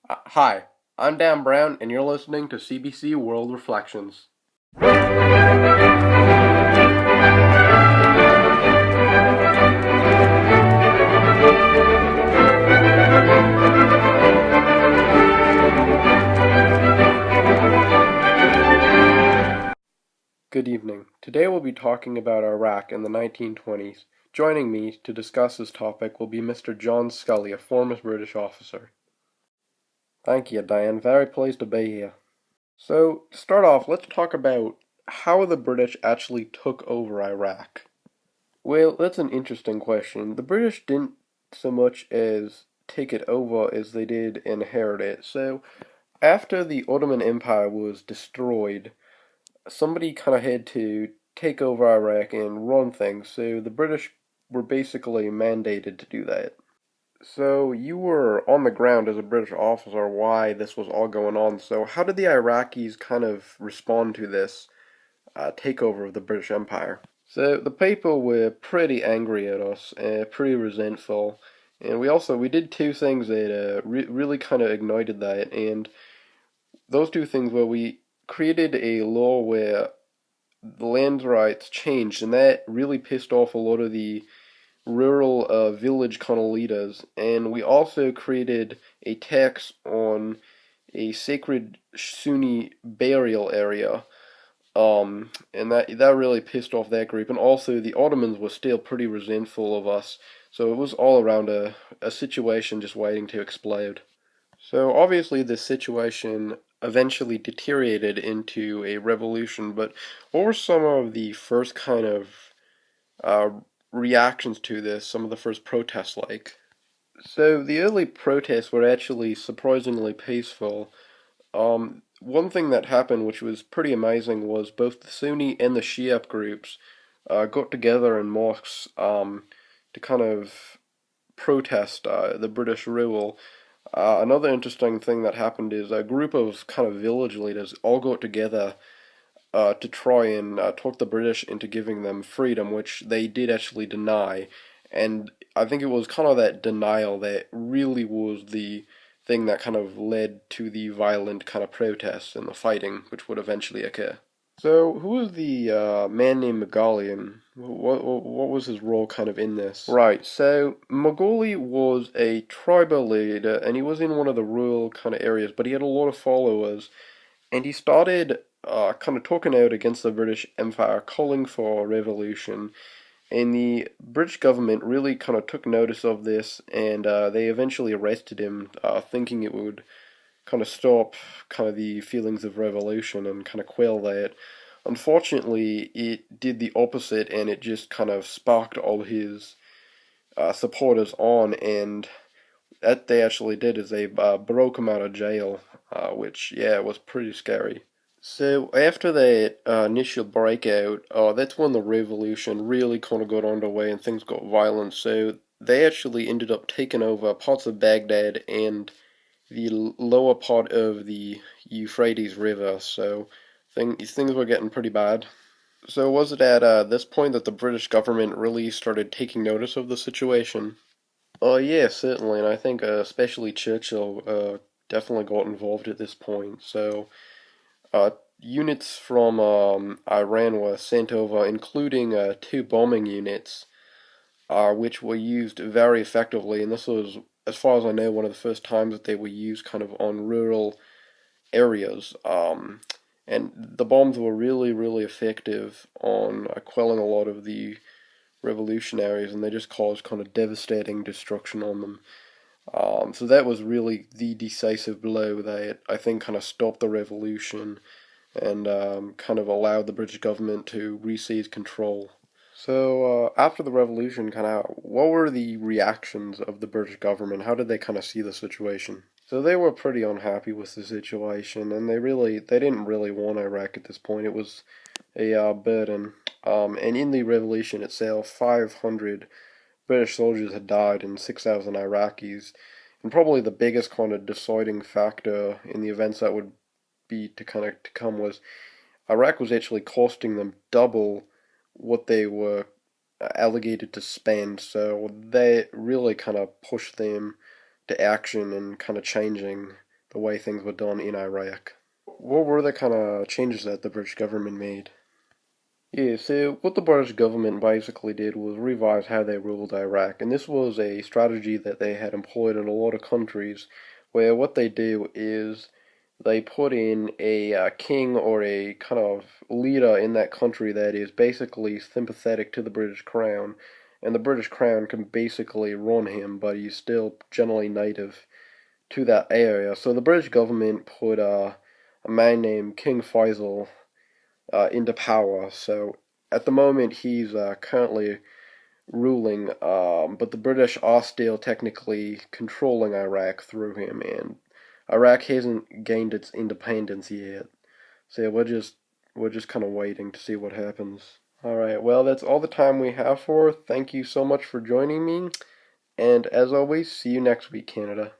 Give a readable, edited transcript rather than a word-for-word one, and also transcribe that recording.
Hi, I'm Dan Brown, and you're listening to CBC World Reflections. Good evening. Today we'll be talking about Iraq in the 1920s. Joining me to discuss this topic will be Mr. John Scully, a former British officer. Thank you, Diane. Very pleased to be here. So, to start off, let's talk about how the British actually took over Iraq. Well, that's an interesting question. The British didn't so much as take it over as they did inherit it. So, after the Ottoman Empire was destroyed, somebody kind of had to take over Iraq and run things. So, the British were basically mandated to do that. So, you were on the ground as a British officer why this was all going on. So, how did the Iraqis kind of respond to this takeover of the British Empire? So the people were pretty angry at us, pretty resentful, and we did two things that really kind of ignited that, and those two things were we created a law where the land rights changed, and that really pissed off a lot of the rural village kind of leaders, and we also created a tax on a sacred Sunni burial area, and that really pissed off that group. And also, the Ottomans were still pretty resentful of us. So it was all around a situation just waiting to explode. So obviously, this situation eventually deteriorated into a revolution. But what were some of the first kind of uh, reactions to this? Some of the first protests like? So the early protests were actually surprisingly peaceful. One thing that happened, which was pretty amazing, was both the Sunni and the Shia groups got together in mosques to kind of protest the British rule. Another interesting thing that happened is a group of kind of village leaders all got together to try and talk the British into giving them freedom, which they did actually deny. And I think it was kind of that denial that really was the thing that kind of led to the violent kind of protests and the fighting, which would eventually occur. So, who was the man named Magali, and what was his role kind of in this? Right, so Magali was a tribal leader, and he was in one of the rural kind of areas, but he had a lot of followers, and he started kind of talking out against the British Empire, calling for a revolution. And the British government really kind of took notice of this, and they eventually arrested him, thinking it would kind of stop kind of the feelings of revolution and kind of quell that. Unfortunately, it did the opposite, and it just kind of sparked all his supporters on, and that they actually did is they broke him out of jail, which, yeah, was pretty scary. So after that initial breakout, that's when the revolution really kind of got underway and things got violent. So they actually ended up taking over parts of Baghdad and the lower part of the Euphrates River. So things were getting pretty bad. So was it at this point that the British government really started taking notice of the situation? Oh yeah, certainly, and I think especially Churchill definitely got involved at this point. So Uh, units from Iran were sent over, including two bombing units, which were used very effectively. And this was, as far as I know, one of the first times that they were used kind of on rural areas. And the bombs were really, really effective on quelling a lot of the revolutionaries, and they just caused kind of devastating destruction on them. So that was really the decisive blow that I think kind of stopped the revolution and kind of allowed the British government to reseize control. So after the revolution, kind of what were the reactions of the British government? How did they kind of see the situation? So they were pretty unhappy with the situation, and they didn't really want Iraq at this point. It was a burden. And in the revolution itself, 500 British soldiers had died and 6,000 Iraqis. And probably the biggest kind of deciding factor in the events that would be to kind of to come was Iraq was actually costing them double what they were allocated to spend. So they really kind of pushed them to action and kind of changing the way things were done in Iraq. What were the kind of changes that the British government made? Yeah, so what the British government basically did was revise how they ruled Iraq, and this was a strategy that they had employed in a lot of countries, where what they do is they put in a king or a kind of leader in that country that is basically sympathetic to the British Crown, and the British Crown can basically run him, but he's still generally native to that area. So the British government put a man named King Faisal into power. So at the moment, he's currently ruling, but the British are still technically controlling Iraq through him, and Iraq hasn't gained its independence yet. So we're just kind of waiting to see what happens. All right, well, that's all the time we have for. Thank you so much for joining me, and as always, see you next week, Canada.